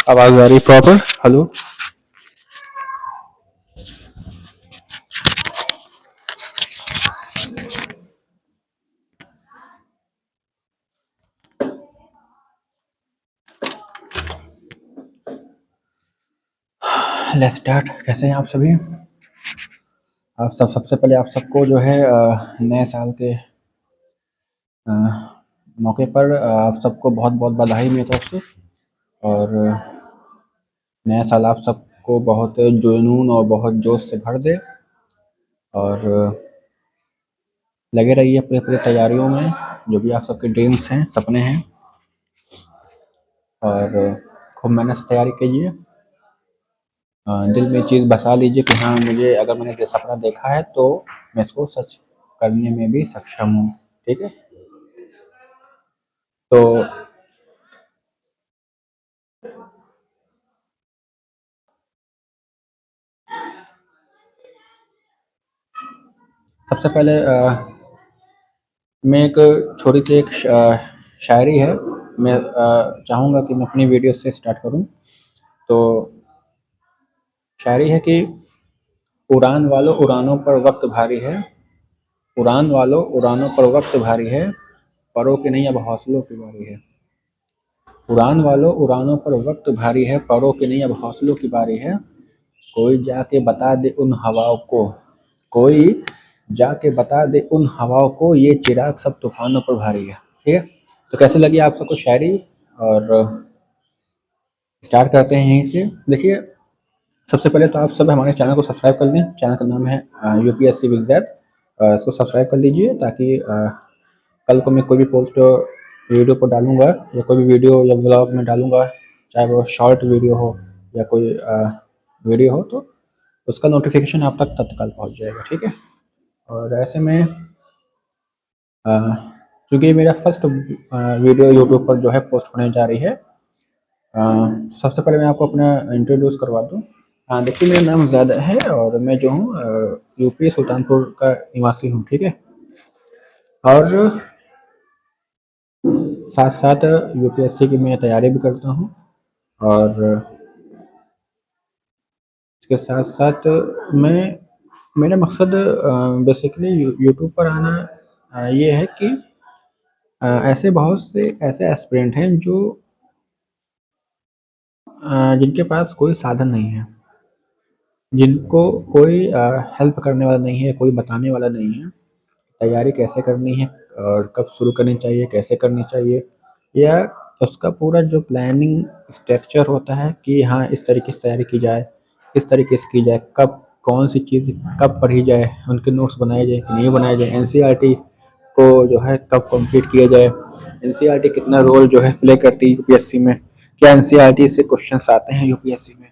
आवाज आ रही proper? Hello. Let's start. कैसे हैं आप सभी? आप सबसे पहले आप सबको जो है नए साल के अ, मौके पर आप सबको बहुत बहुत बधाई मेरी तरफ से। और नया साल आप सबको बहुत जुनून और बहुत जोश से भर दे। और लगे रहिए अपनी अपनी तैयारियों में, जो भी आप सबके ड्रीम्स हैं, सपने हैं। और खूब मेहनत से तैयारी कीजिए। दिल में चीज़ बसा लीजिए कि हाँ, मुझे अगर मैंने ये सपना देखा है तो मैं इसको सच करने में भी सक्षम हूँ। ठीक है? तो सबसे पहले मैं एक छोटी सी एक शायरी है। मैं चाहूँगा कि मैं अपनी वीडियो से स्टार्ट करूँ। तो शायरी है कि उड़ान वालों उड़ानों पर वक्त भारी है। उड़ान वालों उड़ानों पर वक्त भारी है, परों की नहीं अब हौसलों की बारी है। उड़ान वालों उड़ानों पर वक्त भारी है, परों की नहीं अब हौसलों की बारी है। कोई जाके बता दे उन हवाओं को, कोई जाके बता दे उन हवाओं को, ये चिराग सब तूफानों पर भारी है। ठीक है? तो कैसे लगी आप सबको शायरी? और स्टार्ट करते हैं यहीं से। देखिए, सबसे पहले तो आप सब हमारे चैनल को सब्सक्राइब कर लें। चैनल का नाम है यूपीएससी विद जैद। इसको सब्सक्राइब कर लीजिए ताकि कल को मैं कोई भी पोस्ट वीडियो पर डालूंगा या कोई भी वीडियो या व्लॉग में डालूंगा, चाहे वो शॉर्ट वीडियो हो या कोई वीडियो हो, तो उसका नोटिफिकेशन आप तक तत्काल पहुंच जाएगा। ठीक है? और ऐसे में क्योंकि मेरा फर्स्ट वीडियो यूट्यूब पर जो है पोस्ट होने जा रही है, सबसे पहले मैं आपको अपना इंट्रोड्यूस करवा दूँ। देखिए, मेरा नाम ज़ैद है और मैं जो हूँ यूपी सुल्तानपुर का निवासी हूँ। ठीक है? और साथ साथ यूपीएससी की मैं तैयारी भी करता हूँ। और इसके साथ साथ मैं मेरा मकसद बेसिकली यूट्यूब पर आना ये है कि ऐसे बहुत से ऐसे एस्पिरेंट हैं जो जिनके पास कोई साधन नहीं है, जिनको कोई हेल्प करने वाला नहीं है, कोई बताने वाला नहीं है तैयारी कैसे करनी है और कब शुरू करनी चाहिए, कैसे करनी चाहिए, या उसका पूरा जो प्लानिंग स्ट्रक्चर होता है कि हाँ, इस तरीके से तैयारी की जाए, इस तरीके से की जाए, कब कौन सी चीज़ कब पढ़ी जाए, उनके नोट्स बनाए जाए कि नहीं बनाए जाए, एनसीईआरटी को जो है कब कंप्लीट किया जाए, एनसीईआरटी कितना रोल जो है प्ले करती है यूपीएससी में, क्या एनसीईआरटी से क्वेश्चंस आते हैं यूपीएससी में।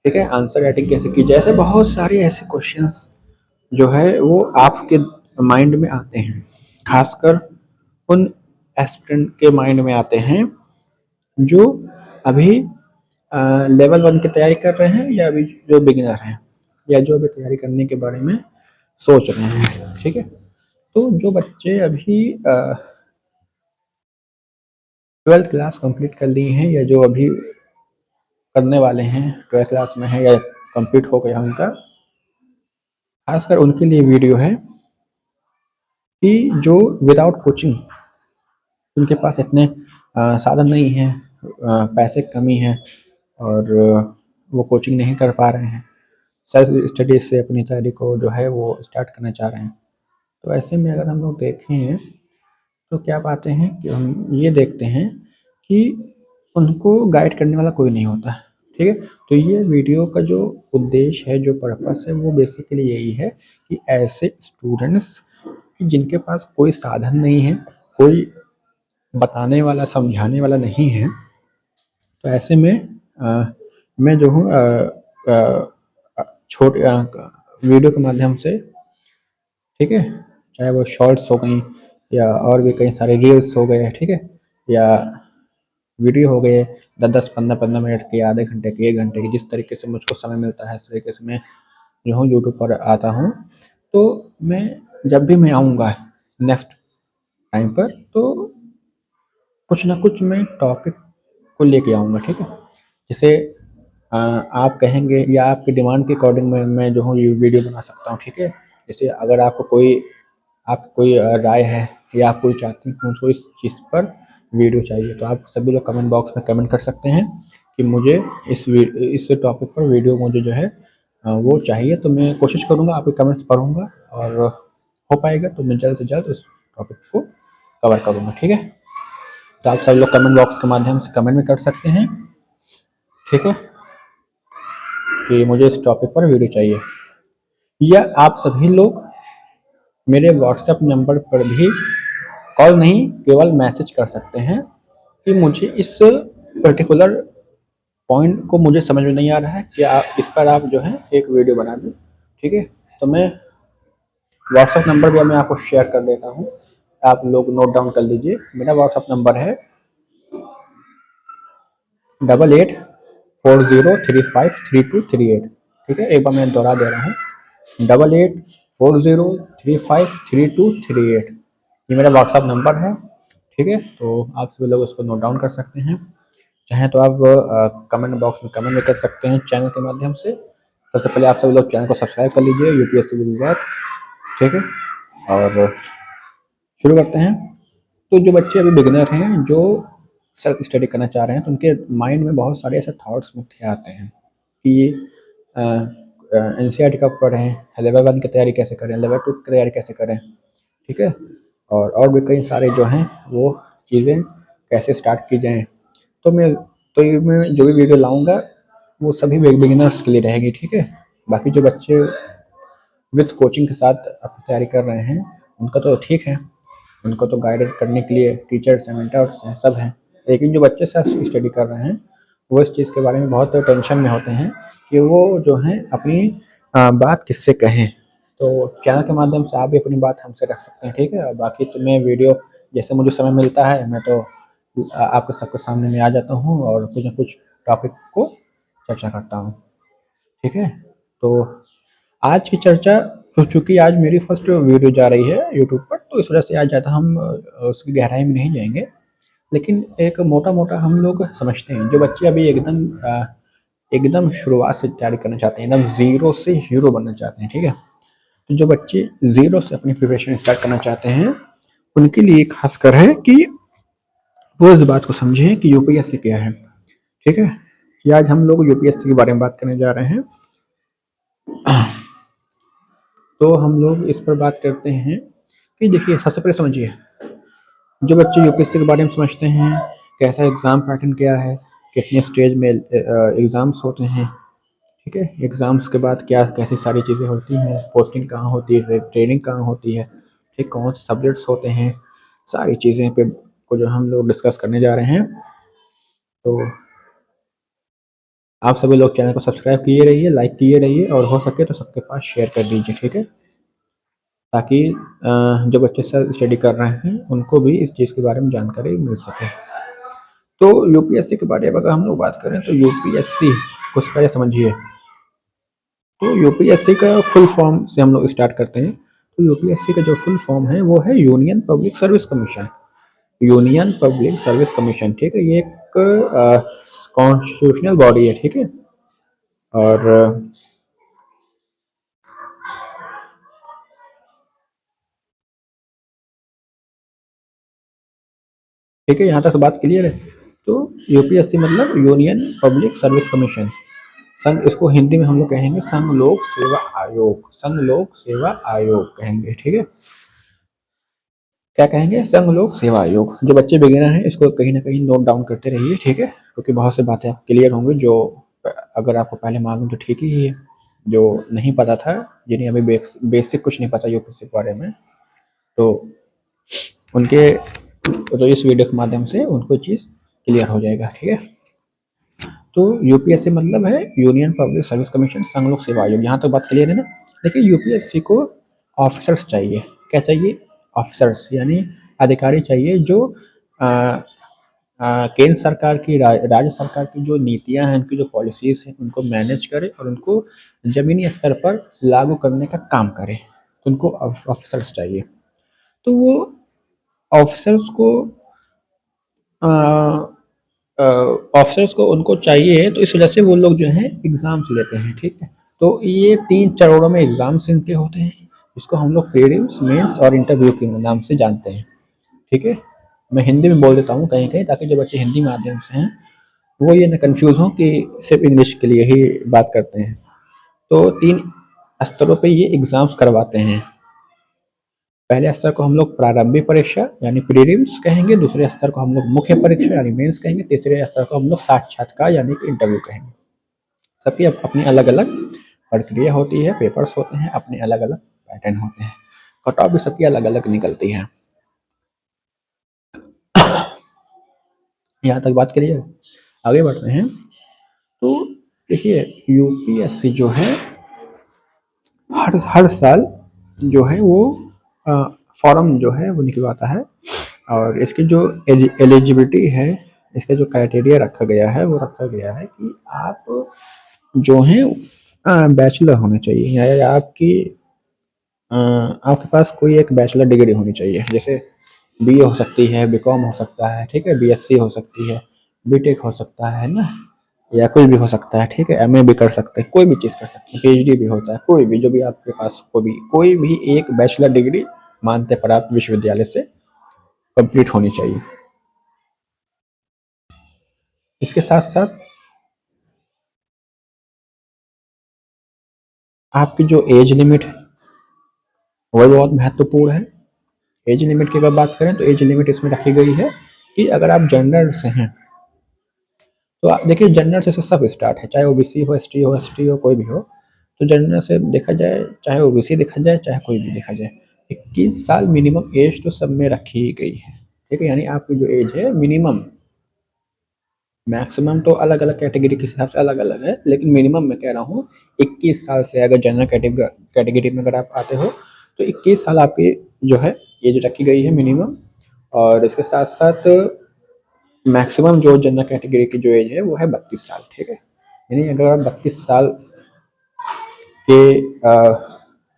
ठीक है? आंसर राइटिंग कैसे की जाए, ऐसे बहुत सारे ऐसे क्वेश्चंस जो है वो आपके माइंड में आते हैं, खासकर उन एस्पिरेंट के माइंड में आते हैं जो अभी लेवल 1 की तैयारी कर रहे हैं, या अभी जो बिगिनर हैं, या जो अभी तैयारी करने के बारे में सोच रहे हैं। ठीक है? तो जो बच्चे अभी 12th क्लास कंप्लीट कर लिए हैं, या जो अभी करने वाले हैं, 12th क्लास में है या कंप्लीट हो गया उनका, खासकर उनके लिए वीडियो है कि जो विदाउट कोचिंग, उनके पास इतने साधन नहीं हैं, पैसे की कमी है, और वो कोचिंग नहीं कर पा रहे हैं, सेल्फ स्टडी से अपनी तैयारी को जो है वो स्टार्ट करना चाह रहे हैं। तो ऐसे में अगर हम लोग देखें तो क्या पाते हैं कि हम ये देखते हैं कि उनको गाइड करने वाला कोई नहीं होता। ठीक है? तो ये वीडियो का जो उद्देश्य है, जो पर्पस है, वो बेसिकली यही है कि ऐसे स्टूडेंट्स जिनके पास कोई साधन नहीं है, कोई बताने वाला, समझाने वाला नहीं है, तो ऐसे में मैं जो हूँ छोटे वीडियो के माध्यम से, ठीक है, चाहे वो शॉर्ट्स हो गई या और भी कई सारे रील्स हो गए, ठीक है, या वीडियो हो गए 10-10 15-15 मिनट के, आधे घंटे के, 1 घंटे की, जिस तरीके से मुझको समय मिलता है इस तरीके से मैं जो हूँ यूट्यूब पर आता हूँ। तो मैं जब भी मैं आऊँगा नेक्स्ट टाइम पर, तो कुछ ना कुछ मैं टॉपिक को लेके आऊँगा। ठीक है? जैसे आप कहेंगे या आपकी डिमांड के अकॉर्डिंग मैं जो हूँ ये वीडियो बना सकता हूँ, ठीक है। जैसे अगर आपको कोई राय है या आप कोई चाहते हैं कि मुझको इस चीज़ पर वीडियो चाहिए, तो आप सभी लोग कमेंट बॉक्स में कमेंट कर सकते हैं कि मुझे इस टॉपिक पर वीडियो मुझे जो है वो चाहिए। तो मैं कोशिश करूँगा आपके कमेंट्स पढ़ूंगा, और हो पाएगा तो मैं जल्द से जल्द उस टॉपिक को कवर करूँगा, ठीक है। तो आप सब लोग कमेंट बॉक्स के माध्यम से कमेंट भी कर सकते हैं, ठीक है, कि मुझे इस टॉपिक पर वीडियो चाहिए। या आप सभी लोग मेरे व्हाट्सएप नंबर पर भी कॉल नहीं केवल मैसेज कर सकते हैं कि मुझे इस पर्टिकुलर पॉइंट को मुझे समझ में नहीं आ रहा है कि आप इस पर आप जो है एक वीडियो बना दें, ठीक है। तो मैं व्हाट्सएप नंबर भी मैं आपको शेयर कर देता हूँ, आप लोग नोट डाउन कर लीजिए। मेरा व्हाट्सएप नंबर है 8840353238, ठीक है। एक बार मैं दोहरा दे रहा हूँ, 8840353238, ये मेरा व्हाट्सएप नंबर है, ठीक है। तो आप सभी लोग उसको नोट डाउन कर सकते हैं। चाहे तो आप कमेंट बॉक्स में कमेंट भी कर सकते हैं चैनल के माध्यम से। सबसे पहले आप सभी लोग चैनल को सब्सक्राइब कर लीजिए, यूपीएससी विद, ठीक है। और शुरू करते हैं। तो जो बच्चे अभी बिगिनर हैं, जो सेल्फ स्टडी करना चाह रहे हैं, तो उनके माइंड में बहुत सारे ऐसे थॉट्स मुख्य आते हैं कि ये एन सी आर टी कब पढ़ें, लेवल 1 की तैयारी कैसे करें, लेवल 2 की तैयारी कैसे करें, ठीक है। और भी कई सारे जो हैं वो चीज़ें कैसे स्टार्ट की जाएँ। तो मैं जो भी वीडियो लाऊंगा वो सभी बिगिनर्स के लिए रहेगी, ठीक है। बाकी जो बच्चे विद कोचिंग के साथ अपनी तैयारी कर रहे हैं उनका तो ठीक है, उनको तो गाइड करने के लिए टीचर्स हैं, मेंटर्स हैं, सब हैं। लेकिन जो बच्चे सेल्फ स्टडी कर रहे हैं वो इस चीज़ के बारे में बहुत टेंशन में होते हैं कि वो जो हैं अपनी बात किससे कहें। तो चैनल के माध्यम से आप भी अपनी बात हमसे रख सकते हैं, ठीक है। और बाकी तो मैं वीडियो जैसे मुझे समय मिलता है मैं तो आपके सबके सामने में आ जाता हूँ और कुछ ना कुछ टॉपिक को चर्चा करता हूँ, ठीक है। तो आज की चर्चा, तो चूंकि आज मेरी फर्स्ट वीडियो जा रही है यूट्यूब पर, तो इस वजह से आज ज़्यादा हम उसकी गहराई में नहीं जाएंगे। लेकिन एक मोटा मोटा हम लोग समझते हैं, जो बच्चे अभी एकदम शुरुआत से तैयारी करना चाहते हैं, एकदम ज़ीरो से हीरो बनना चाहते हैं, ठीक है। तो जो बच्चे ज़ीरो से अपनी प्रिपरेशन स्टार्ट करना चाहते हैं उनके लिए खासकर है कि वो इस बात को समझें कि यूपीएससी क्या है, ठीक है। ये आज हम लोग यूपीएससी के बारे में बात करने जा रहे हैं। तो हम लोग इस पर बात करते हैं कि देखिए, सबसे पहले समझिए, जो बच्चे यूपीएससी के बारे में समझते हैं, कैसा एग्ज़ाम पैटर्न क्या है, कितने स्टेज में एग्ज़ाम्स होते हैं, ठीक है। एग्ज़ाम्स के बाद क्या कैसी सारी चीज़ें होती हैं, पोस्टिंग कहाँ होती है, ट्रेनिंग कहाँ होती है, ठीक, कौन से सब्जेक्ट्स होते हैं, सारी चीज़ें पे को जो हम लोग डिस्कस करने जा रहे हैं। तो आप सभी लोग चैनल को सब्सक्राइब किए रहिए, लाइक किए रहिए, और हो सके तो सबके पास शेयर कर दीजिए, ठीक है। ताकि जो बच्चे सेल्फ स्टडी कर रहे हैं उनको भी इस चीज़ के बारे में जानकारी मिल सके। तो यूपीएससी के बारे में अगर हम लोग बात करें तो यूपीएससी कुछ पहले समझिए। तो यूपीएससी का फुल फॉर्म से हम लोग स्टार्ट करते हैं। तो यूपीएससी का जो फुल फॉर्म है वो है union public service commission. Union public service commission, ठीक है। ये एक कॉन्स्टिट्यूशनल बॉडी है, ठीक है। और ठीक है, यहाँ तक बात क्लियर है। तो यूपीएससी मतलब यूनियन पब्लिक सर्विस कमीशन, संघ, इसको हिंदी में हम लोग कहेंगे संघ लोक सेवा आयोग, संघ लोक सेवा आयोग कहेंगे, ठीक है। क्या कहेंगे? संघ लोक सेवा आयोग। जो बच्चे बिगिनर हैं इसको कहीं ना कहीं नोट डाउन करते रहिए, ठीक है, क्योंकि बहुत सी बातें क्लियर होंगी जो अगर आपको पहले मालूम तो ठीक ही है, जो नहीं पता था, जिन्हें अभी बेसिक कुछ नहीं पता यूपीएससी के बारे में, तो उनके तो इस वीडियो के माध्यम से उनको चीज़ क्लियर हो जाएगा, ठीक है। तो यूपीएससी मतलब है यूनियन पब्लिक सर्विस कमीशन, संघ लोक सेवा आयोग। यहाँ तक बात क्लियर है ना। देखिए, यूपीएससी को ऑफिसर्स चाहिए। क्या चाहिए? ऑफिसर्स, यानी अधिकारी चाहिए जो केंद्र सरकार की, राज्य सरकार की जो नीतियां हैं, उनकी जो पॉलिसीज हैं, उनको मैनेज करे और उनको जमीनी स्तर पर लागू करने का काम करे। तो उनको ऑफिसर्स चाहिए। तो वो ऑफिसर्स को ऑफिसर्स को उनको चाहिए, तो इस वजह से वो लोग जो हैं एग्ज़ाम्स लेते हैं, ठीक है। तो ये 3 चरणों में एग्ज़ाम्स इनके होते हैं, इसको हम लोग प्रीलिम्स, मेंस और इंटरव्यू के नाम से जानते हैं, ठीक है। मैं हिंदी में बोल देता हूँ कहीं कहीं, ताकि जो बच्चे हिंदी माध्यम से हैं वो ये ना कंफ्यूज हो कि सिर्फ इंग्लिश के लिए ही बात करते हैं। तो 3 स्तरों पे ये एग्ज़ाम्स करवाते हैं। पहले स्तर को हम लोग प्रारंभिक परीक्षा यानी प्रीलिम्स कहेंगे, दूसरे स्तर को हम लोग मुख्य परीक्षा यानी मेंस कहेंगे, तीसरे स्तर को हम लोग साक्षात्कार यानी कि इंटरव्यू कहेंगे। सबकी अपनी अलग अलग प्रक्रिया होती है, पेपर्स होते हैं, अपने अलग अलग पैटर्न होते हैं, कट ऑफ भी सबकी अलग अलग निकलती है। यहाँ तक बात करिए, आगे बढ़ते हैं। तो देखिए, यूपीएससी जो है हर हर साल जो है वो फॉर्म जो है वो निकलवाता है, और इसकी जो एलिजिबिलिटी है, इसका जो क्राइटेरिया रखा गया है वो रखा गया है कि आप जो हैं बैचलर होने चाहिए, या आपके पास कोई एक बैचलर डिग्री होनी चाहिए। जैसे बीए हो सकती है, बीकॉम हो सकता है, ठीक है, बीएससी हो सकती है, बीटेक हो सकता है ना, या कुछ भी हो सकता है, ठीक है, एमए भी कर सकते हैं, कोई भी चीज़ कर सकते हैं, पीएचडी भी होता है, कोई भी जो भी आपके पास कोई भी एक बैचलर डिग्री मानते प्राप्त विश्वविद्यालय से कंप्लीट होनी चाहिए। इसके साथ साथ आपकी जो एज लिमिट है वो बहुत महत्वपूर्ण है। एज लिमिट की अगर बात करें तो एज लिमिट इसमें रखी गई है कि अगर आप जनरल से हैं तो आप देखिए, जनरल से सब स्टार्ट है, चाहे ओबीसी हो, एसटी हो, कोई भी हो। तो जनरल से देखा जाए, चाहे ओबीसी देखा जाए, चाहे कोई भी देखा जाए, 21 साल मिनिमम एज तो सब में रखी गई है, ठीक है। यानी आपकी जो एज है मिनिमम, मैक्सिमम तो अलग अलग कैटेगरी के हिसाब से अलग अलग है, लेकिन मिनिमम मैं कह रहा हूँ 21 साल से, अगर जनरल कैटेगरी में अगर आप आते हो तो 21 साल आपकी जो है एज रखी गई है मिनिमम। और इसके साथ साथ मैक्सिमम जो जनरल कैटेगरी की जो एज है वो है 32 साल, ठीक है। यानी अगर आप 32 साल के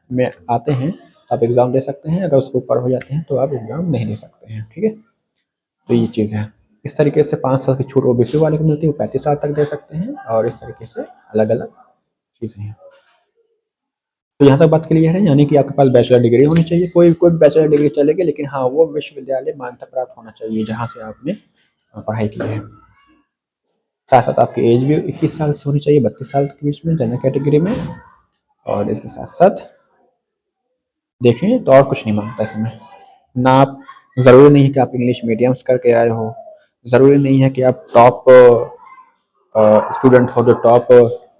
में आते हैं तो आप एग्ज़ाम दे सकते हैं, अगर उसके ऊपर हो जाते हैं तो आप एग्ज़ाम नहीं दे सकते हैं, ठीक है। तो ये चीज़ है। इस तरीके से 5 साल की छूट ओबीसी वाले को मिलती है, वो 35 साल तक दे सकते हैं, और इस तरीके से अलग अलग चीज़ें हैं। तो यहाँ तक बात क्लियर है, यानी कि आपके पास बैचलर डिग्री होनी चाहिए, कोई कोई बैचलर डिग्री चलेगी, लेकिन हाँ, वो विश्वविद्यालय मान्यता प्राप्त होना चाहिए जहाँ से आपने पढ़ाई की है। साथ साथ आपकी एज भी 21 साल से होनी चाहिए, 32 साल के बीच में जनरल कैटेगरी में। और इसके साथ साथ देखें तो और कुछ नहीं मांगता इसमें ना। आप ज़रूरी नहीं है कि आप इंग्लिश मीडियम्स करके आए हो, ज़रूरी नहीं है कि आप टॉप स्टूडेंट हो जो टॉप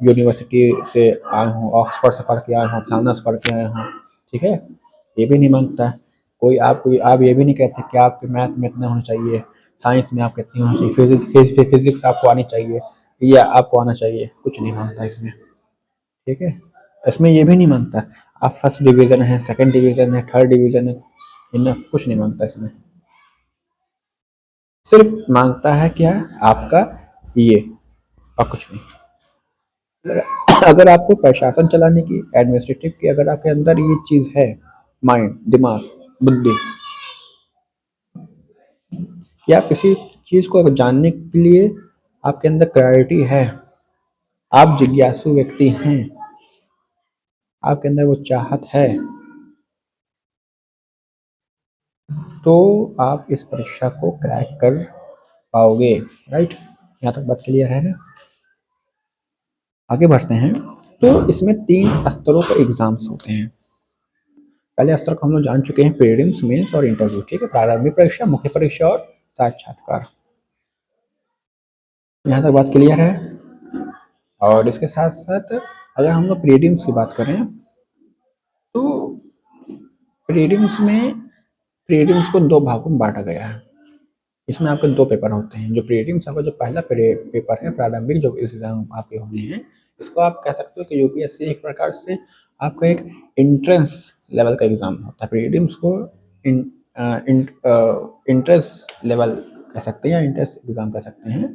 यूनिवर्सिटी से आए हों, ऑक्सफोर्ड से पढ़ के आए हों, फलाना से पढ़ के आए हों, ठीक है। ये भी नहीं मांगता है कोई। आप ये भी नहीं कहते कि आपके मैथ में इतना होना चाहिए, साइंस में आपके इतनी होनी चाहिए, फिजिक्स आपको आनी चाहिए, या आपको आना चाहिए, कुछ नहीं मांगता इसमें, ठीक है। इसमें ये भी नहीं मांगता आप फर्स्ट डिवीज़न है, सेकंड डिवीज़न है, थर्ड डिवीज़न है, इनफ कुछ नहीं मांगता इसमें। सिर्फ मांगता है क्या, आपका ये, और कुछ नहीं। अगर आपको प्रशासन चलाने की, एडमिनिस्ट्रेटिव की अगर आपके अंदर ये चीज़ है, माइंड, दिमाग, बुद्धि, कि आप किसी चीज़ को अगर जानने के लिए आपके अंदर क्लैरिटी है, आप जिज्ञासु व्यक्ति हैं, आपके अंदर वो चाहत है, तो आप इस परीक्षा को क्रैक कर पाओगे, राइट। यहाँ तक बात क्लियर है ना। आगे बढ़ते हैं। तो इसमें 3 स्तरों पर एग्जाम्स होते हैं। पहले स्तर को हम लोग जान चुके हैं, प्रीलिम्स, मेंस और इंटरव्यू, ठीक है। प्रारंभिक परीक्षा, मुख्य परीक्षा और साक्षात्कार। यहाँ तक बात क्लियर है। और इसके साथ साथ अगर हम लोग प्रीलिम्स की बात करें तो प्रीलिम्स में, प्रीलिम्स को 2 भागों में बांटा गया है। इसमें आपके 2 पेपर होते हैं। जो प्रीलिम्स आपका जो पहला पेपर है, प्रारंभिक जो एग्जाम आपके होने हैं, इसको आप कह सकते हो कि यूपीएससी एक प्रकार से आपका एक एंट्रेंस लेवल का एग्जाम होता है। प्रीलिम्स को इंट्रेंस लेवल कह सकते हैं, या इंट्रेंस एग्जाम कह सकते हैं,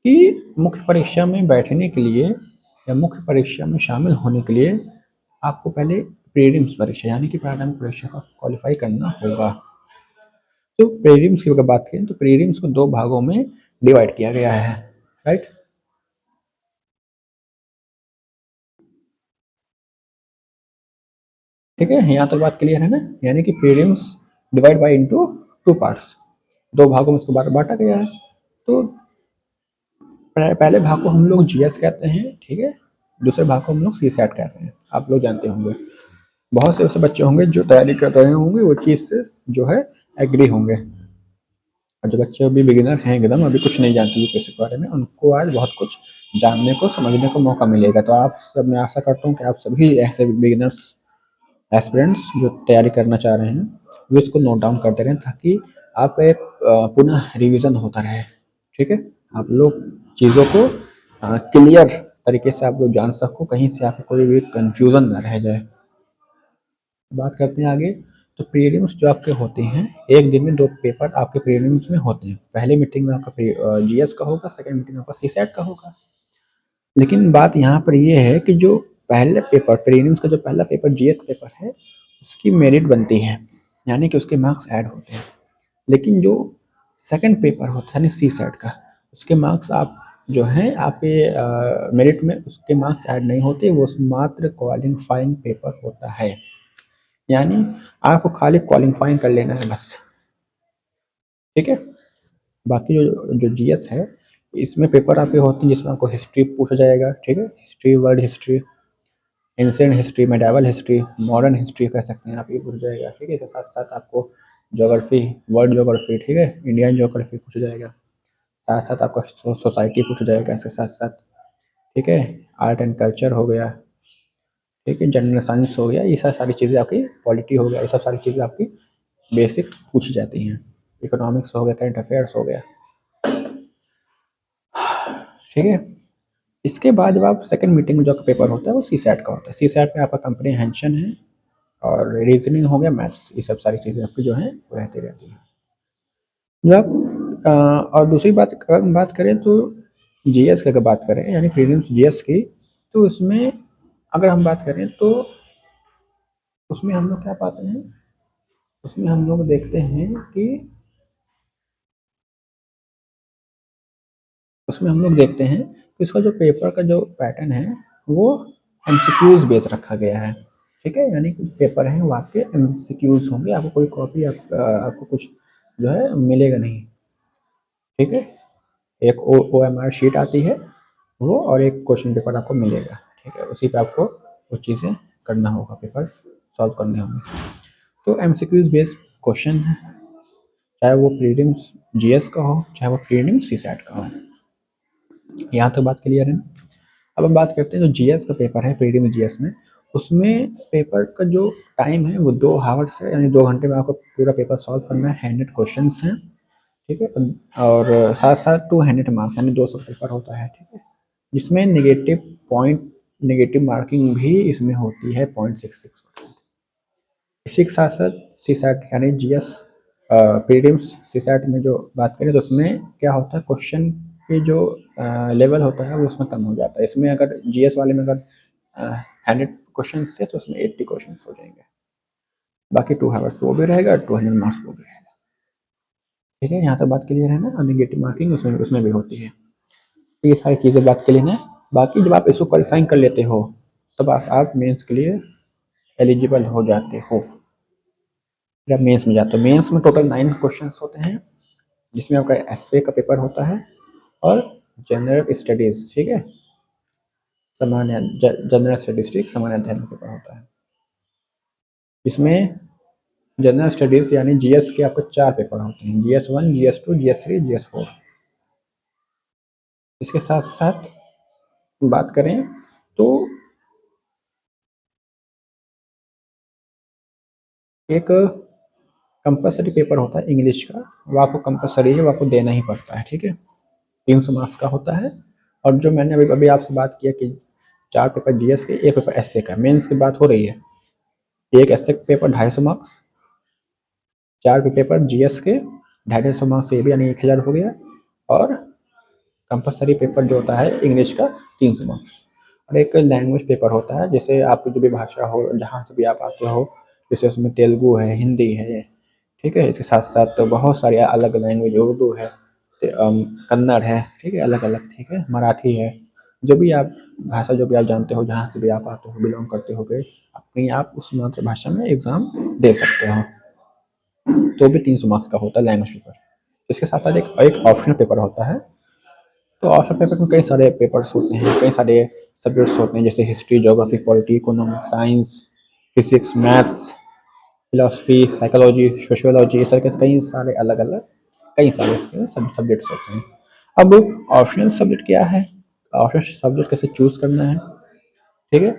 कि मुख्य परीक्षा में बैठने के लिए या मुख्य परीक्षा में शामिल होने के लिए आपको पहले प्रीलिम्स परीक्षा यानी कि प्रारंभिक परीक्षा का क्वालिफाई करना होगा। तो प्रीलिम्स की अगर बात करें तो प्रीलिम्स को 2 भागों में डिवाइड किया गया है, राइट। ठीक है, यहाँ तक बात क्लियर है ना। यानी कि prelims divide by into two parts, दो भागों में इसको बांटा गया है। तो पहले भाग को हम लोग जीएस कहते हैं, ठीक है, दूसरे भाग को हम लोग सी सैट कहते हैं, आप लोग जानते होंगे। बहुत से ऐसे बच्चे होंगे जो तैयारी कर रहे होंगे, वो चीज़ से जो है एग्री होंगे। और जो बच्चे अभी बिगिनर हैं, एकदम अभी कुछ नहीं जानते यूपीएससी के बारे में, उनको आज बहुत कुछ जानने को समझने को मौका मिलेगा। तो आप सब, मैं आशा करता हूँ कि आप सभी ऐसे बिगिनर्स एस्पिरेंट्स जो तैयारी करना चाह रहे हैं, वो इसको नोट डाउन करते रहें, ताकि आपका एक पुनः रिवीजन होता रहे। ठीक है, आप लोग चीज़ों को क्लियर तरीके से आप लोग जान सको, कहीं से आपको कोई भी कंफ्यूजन ना रह जाए। बात करते हैं आगे। तो प्रीलिम्स जो आपके होते हैं, एक दिन में दो पेपर आपके प्रीलिम्स में होते हैं। पहले मीटिंग में आपका जीएस का होगा, सेकंड मीटिंग में आपका सीसैट का होगा। लेकिन बात यहाँ पर ये है कि जो पहले पेपर प्रीलिम्स का जो पहला पेपर जीएस पेपर है, उसकी मेरिट बनती है, यानी कि उसके मार्क्स ऐड होते हैं। लेकिन जो सेकंड पेपर होता है ना सी सेट का, उसके मार्क्स आप जो हैं आपके मेरिट में उसके मार्क्स ऐड नहीं होते, वो मात्र क्वालिफाइंग पेपर होता है। यानी आपको खाली क्वालिफाइंग कर लेना है बस। ठीक है, बाकी जो जो जीएस है, इसमें पेपर आपके होते हैं जिसमें आपको हिस्ट्री पूछा जाएगा। ठीक है, history, world history, ancient history, medieval history, modern history कह सकते हैं आप, ये पूछ जाएगा। ठीक है, इसके साथ साथ आपको ज्योग्राफी, वर्ल्ड ज्योग्राफी, ठीक है, इंडियन ज्योग्राफी पूछा जाएगा। साथ साथ आपका सोसाइटी पूछा जाएगा इसके साथ साथ। ठीक है, आर्ट एंड कल्चर हो गया, ठीक है, जनरल साइंस हो गया, ये सब सारी चीज़ें आपकी, पॉलिटी हो गया, ये सब सारी चीज़ें आपकी बेसिक पूछी जाती हैं। इकोनॉमिक्स हो गया, करंट अफेयर्स हो गया। ठीक है, इसके बाद जब आप सेकंड मीटिंग में जो पेपर होता है वो सी सैट का होता है। सी सैट में आपका कंप्रीहेंशन है और रीजनिंग हो गया, मैथ्स, ये सब सारी चीज़ें आपकी जो हैं वो रहती रहती हैं। जब और दूसरी बात, अगर हम बात करें तो जीएस की अगर बात करें, यानी प्रीलिम्स जीएस की, तो उसमें अगर हम बात करें तो उसमें हम लोग क्या पाते हैं, उसमें हम लोग देखते हैं कि उसमें हम लोग देखते हैं कि उसका जो पेपर का जो पैटर्न है वो एमसीक्यूज बेस रखा गया है। ठीक है, यानी कि पेपर हैं वो आपके एमसीक्यूज होंगे, आपको कोई कॉपी आपको कुछ जो है मिलेगा नहीं। ठीक है, एक ओ एम आर शीट आती है वो, और एक क्वेश्चन पेपर आपको मिलेगा। ठीक है, उसी पे आपको वो चीज़ें करना होगा, पेपर सॉल्व करने होंगे। तो एमसीक्यूज बेस्ड क्वेश्चन है, चाहे वो प्रीलिम्स जीएस का हो, चाहे वो प्रीलिम्स सीसैट का हो। यहाँ तक बात क्लियर है ना। अब हम बात करते हैं जो जीएस का पेपर है, प्रीलिम्स जीएस में, उसमें पेपर का जो टाइम है वो 2 आवर्स है, यानी 2 घंटे में आपको पूरा पेपर सॉल्व करना है। हैंडेड क्वेश्चन हैं। ठीक है, और साथ साथ 200 मार्क्स, यानी 200 पेपर होता है। ठीक है, जिसमें नेगेटिव मार्किंग भी इसमें होती है 0.66%। इसी के साथ साथ सी सैट यानी जीएस प्रीलिम्स सी सैट में जो बात करें तो उसमें क्या होता है, क्वेश्चन के जो लेवल होता है वो उसमें कम हो जाता है। इसमें अगर जीएस वाले में अगर 100 क्वेश्चन है तो उसमें 80 क्वेश्चन हो जाएंगे, बाकी 2 आवर्स वो भी रहेगा, 200 मार्क्स वो भी रहेगा। ठीक है, यहाँ तक बात क्लियर है ना। नेगेटिव मार्किंग उसमें उसमें भी होती है। तो ये सारी चीज़ें बात क्लियर है। बाकी जब आप इसको क्वालिफाइंग कर लेते हो, तब आप मेंस के लिए एलिजिबल हो जाते हो। फिर आप मेंस में जाते हो। मेंस में टोटल 9 क्वेश्चंस होते हैं, जिसमें आपका एसए का पेपर होता है और जनरल स्टडीज। ठीक है, सामान्य जनरल स्टैटिस्टिक्स सामान्य अध्ययन का पेपर होता है। इसमें जनरल स्टडीज यानी जीएस के आपको 4 पेपर होते हैं, GS1, GS2, GS3, GS4। इसके साथ साथ बात करें तो एक कंपलसरी पेपर होता है इंग्लिश का, वो आपको कंपलसरी है, वो आपको देना ही पड़ता है। ठीक है, 300 मार्क्स का होता है। और जो मैंने अभी अभी आपसे बात किया कि 4 पेपर जीएस के, एक पेपर एसए का, मेंस की बात हो रही है, एक essay paper 250 marks, 4 paper GS के 250 मार्क्स, ये भी यानी 1000 हो गया। और कंपलसरी पेपर जो होता है इंग्लिश का 300 मार्क्स। और एक लैंग्वेज पेपर होता है, जैसे आपकी जो भी भाषा हो, जहाँ से भी आप आते हो, जैसे उसमें तेलुगु है, हिंदी है। ठीक है, इसके साथ साथ तो बहुत सारी अलग लैंग्वेज, उर्दू है, कन्नड़ है, ठीक है, अलग-अलग, ठीक है, मराठी है, जो भी आप भाषा जो भी आप जानते हो, जहाँ से भी आप आते हो, बिलॉन्ग करते होगे, अपनी आप उस मातृभाषा में एग्ज़ाम दे सकते हो। तो भी 300 मार्क्स का होता है लैंग्वेज पेपर। इसके साथ-साथ एक एक ऑप्शनल पेपर होता है। तो ऑप्शनल पेपर में कई सारे पेपर्स होते हैं, कई सारे सब्जेक्ट्स होते हैं, जैसे history, geography, polity, economics, science, physics, maths, philosophy, psychology, sociology, इस तरह के कई सारे अलग-अलग कई सारे इसके सब्जेक्ट्स होते हैं। अब ऑप्शनल सब्जेक्ट क्या है? ऑप्शनल सब्जेक्ट कैसे चूज़ करना है, ठीक है?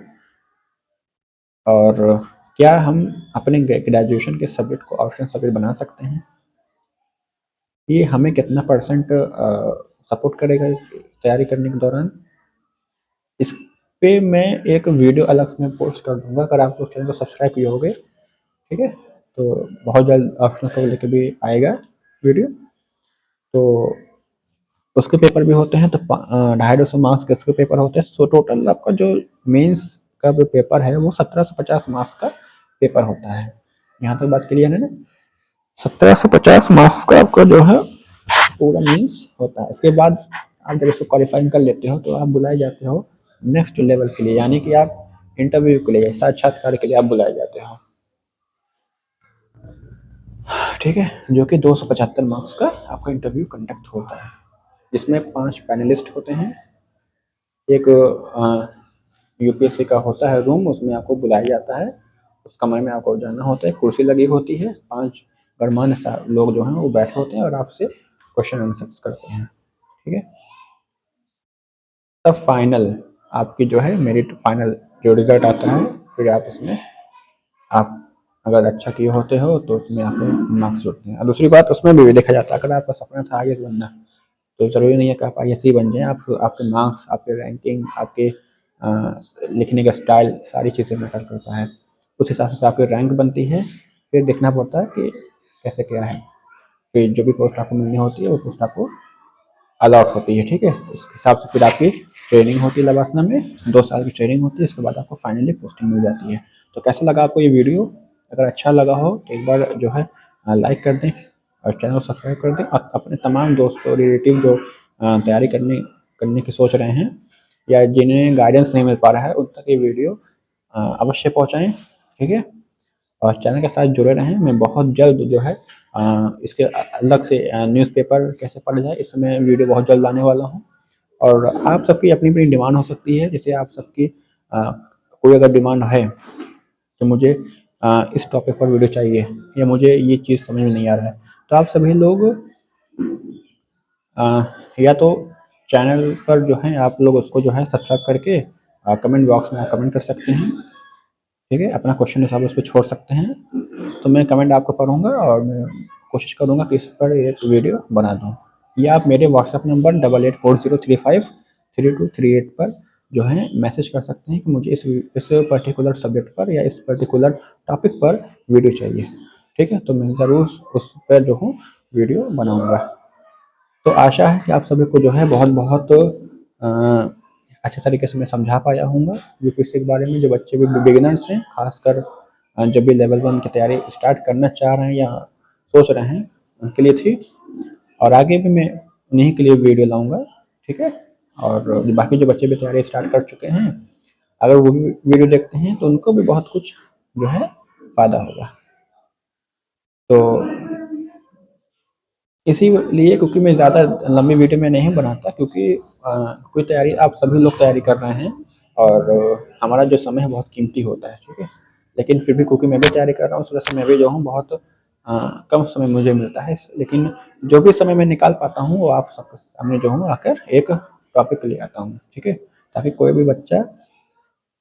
और क्या हम अपने ग्रेजुएशन के सब्जेक्ट को ऑप्शनल सब्जेक्ट बना सकते हैं? ये हमें कितना परसेंट सपोर्ट करेगा तैयारी करने के दौरान? इस पे मैं एक वीडियो अलग से मैं पोस्ट कर दूँगा, अगर आप लोग चैनल को सब्सक्राइब किए होंगे, ठीक है? तो बहुत जल्द ऑप्शनल को लेके भी आएगा वीडियो। तो उसके पेपर भी होते हैं, तो 250 मार्क्स के इसके पेपर होते हैं। सो टोटल आपका जो मेंस का जो पेपर है वो 1750 मार्क्स का पेपर होता है। यहाँ तक बात क्लियर है ना? 1750 मार्क्स का आपका जो है पूरा मेंस होता है। इसके बाद आप जब इसको क्वालिफाइंग कर लेते हो तो आप बुलाए जाते हो नेक्स्ट लेवल के लिए, यानी कि आप इंटरव्यू के लिए, साक्षात्कार के लिए आप बुलाए जाते हो, ठीक है? जो कि 275 मार्क्स का आपका इंटरव्यू कंडक्ट होता है, जिसमें 5 पैनलिस्ट होते हैं। एक यूपीएससी का होता है रूम, उसमें आपको बुलाया जाता है, उस कमरे में आपको जाना होता है, कुर्सी लगी होती है, 5 गणमान्य लोग जो हैं वो बैठे होते हैं और आपसे क्वेश्चन आंसर्स करते हैं, ठीक है? तब फाइनल आपकी जो है मेरिट फाइनल जो रिजल्ट आता है, फिर आप उसमें आप अगर अच्छा किए होते हो तो उसमें आपको मार्क्स जुड़ते हैं। और दूसरी बात, उसमें भी देखा जाता है अगर आपका सपना था आईएएस बनना, तो ज़रूरी नहीं है कि आप आईएएस ही बन जाएँ, आप आपके मार्क्स, आपके रैंकिंग, आपके लिखने का स्टाइल, सारी चीज़ें मैटर करता है। उस हिसाब से आपकी रैंक बनती है, फिर देखना पड़ता है कि कैसे क्या है। फिर जो भी पोस्ट आपको मिलनी होती है वो पोस्ट आपको अलॉट होती है, ठीक है? उसके हिसाब से फिर आपकी ट्रेनिंग होती है लवासना में, 2 साल की ट्रेनिंग होती है, इसके बाद आपको फाइनली पोस्टिंग मिल जाती है। तो कैसा लगा आपको ये वीडियो? अगर अच्छा लगा हो तो एक बार जो है लाइक कर दें और चैनल को सब्सक्राइब कर दें, और अपने तमाम दोस्तों, रिलेटिव जो तैयारी करने करने की सोच रहे हैं या जिन्हें गाइडेंस नहीं मिल पा रहा है, उन तक ये वीडियो अवश्य पहुँचाएँ, ठीक है? और चैनल के साथ जुड़े रहें। मैं बहुत जल्द जो है इसके अलग से न्यूज़पेपर कैसे पढ़ा जाए, इस पे मैं वीडियो बहुत जल्द लाने वाला हूँ। और आप सबकी अपनी-अपनी डिमांड हो सकती है, जैसे आप सबकी कोई अगर डिमांड है कि मुझे इस टॉपिक पर वीडियो चाहिए या मुझे ये चीज़ समझ में नहीं आ रहा है, तो आप सभी लोग या तो चैनल पर जो है आप लोग उसको जो है सब्सक्राइब करके कमेंट बॉक्स में आप कमेंट कर सकते हैं, ठीक है? अपना क्वेश्चन हिसाब उस पे छोड़ सकते हैं। तो मैं कमेंट आपको पढ़ूँगा और मैं कोशिश करूँगा कि इस पर एक वीडियो बना दूँ। या आप मेरे व्हाट्सएप नंबर 8840353238 पर जो है मैसेज कर सकते हैं कि मुझे इस पर्टिकुलर सब्जेक्ट पर या इस पर्टिकुलर टॉपिक पर वीडियो चाहिए, ठीक है? तो मैं ज़रूर उस पर जो हूँ वीडियो बनाऊँगा। तो आशा है कि आप सभी को जो है बहुत-बहुत अच्छे तरीके से मैं समझा पाया हूँगा यूपीएससी के बारे में। जो बच्चे भी बिगिनर्स हैं, खासकर जब भी लेवल 1 की तैयारी स्टार्ट करना चाह रहे हैं या सोच रहे हैं, उनके लिए थी। और आगे भी मैं उन्हीं के लिए वीडियो लाऊँगा, ठीक है? और बाकी जो बच्चे भी तैयारी स्टार्ट कर चुके हैं, अगर वो भी वीडियो देखते हैं तो उनको भी बहुत कुछ जो है फ़ायदा होगा। तो इसीलिए, क्योंकि मैं ज़्यादा लंबी वीडियो में नहीं बनाता, क्योंकि कोई तैयारी आप सभी लोग तैयारी कर रहे हैं और हमारा जो समय है बहुत कीमती होता है, ठीक है? लेकिन फिर भी क्योंकि मैं भी तैयारी कर रहा हूँ, उस वजह से मैं भी जो हूँ बहुत कम समय मुझे मिलता है, लेकिन जो भी समय मैं निकाल पाता हूँ वो आप सबके सामने जो हूँ आकर एक टॉपिक ले आता हूँ, ठीक है? ताकि कोई भी बच्चा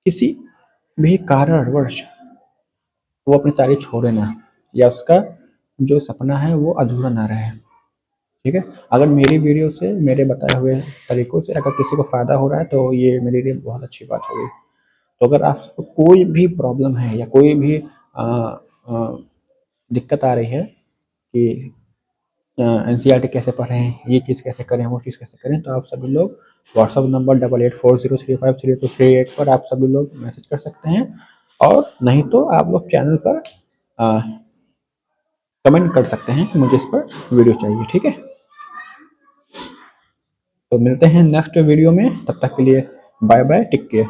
किसी भी कारणवश वो अपनी तैयारी छोड़े ना, या उसका जो सपना है वो अधूरा ना रहे, ठीक है? अगर मेरी वीडियो से, मेरे बताए हुए तरीकों से अगर किसी को फ़ायदा हो रहा है तो ये मेरे लिए बहुत अच्छी बात होगी। तो अगर आप सबको कोई भी प्रॉब्लम है या कोई भी अ, दिक्कत आ रही है कि एनसीईआरटी कैसे पढ़ें, ये चीज़ कैसे करें, वो चीज़ कैसे करें, तो आप सभी लोग व्हाट्सएप नंबर 8840353238 पर आप सभी लोग मैसेज कर सकते हैं, और नहीं तो आप लोग चैनल पर कमेंट कर सकते हैं कि मुझे इस पर वीडियो चाहिए, ठीक है? तो मिलते हैं नेक्स्ट वीडियो में, तब तक के लिए बाय बाय, टेक केयर।